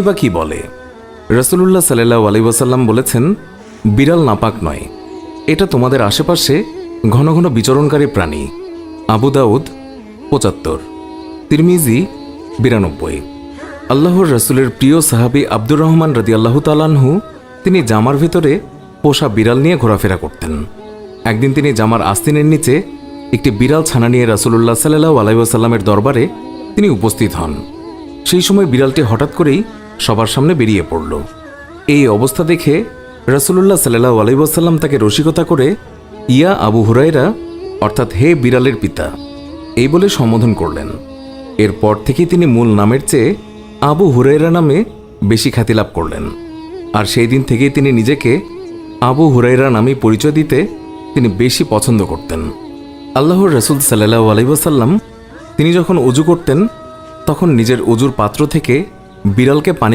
বা কি বলে? রাসূলুল্লাহ সাল্লাল্লাহু আলাইহি ওয়াসাল্লাম বলেছেন, বিড়াল নাপাক নয়, এটা তোমাদের আশেপাশে ঘন ঘন বিচরণকারী প্রাণী। আবু দাউদ ৭৫, তিরমিজি ৯২। আল্লাহর রাসূলের প্রিয় সাহাবী আব্দুর রহমান রাদিয়াল্লাহু তাআলা আনহু তিনি জামার ভেতরে পোষা বিড়াল নিয়ে ঘোরাফেরা করতেন। একদিন তিনি জামার আস্তিনের নিচে একটি বিড়াল ছানা নিয়ে রাসূলুল্লাহ সাল্লাল্লাহু আলাইহি ওয়াসাল্লামের দরবারে তিনি উপস্থিত হন। সেই সময় বিড়ালটি হঠাৎ করেই সবার সামনে বেরিয়ে পড়ল। এই অবস্থা দেখে রাসূলুল্লাহ সাল্লাল্লাহু আলাইহি ওয়াসাল্লাম তাকে রসিকতা করে ইয়া আবু হুরায়রা, অর্থাৎ হে বিড়ালের পিতা, এই বলে সম্বোধন করলেন। এরপর থেকেই তিনি মূল নামের চেয়ে আবু হুরায়রা নামে বেশি খ্যাতি লাভ করলেন। আর সেই দিন থেকেই তিনি নিজেকে আবু হুরায়রা নামে পরিচয় দিতে তিনি বেশি পছন্দ করতেন। আল্লাহর রাসূল সাল্লাল্লাহু আলাইহি ওয়াসাল্লাম তিনি যখন ওযু করতেন তখন নিজের ওযুর পাত্র থেকে বিড়ালকে পানি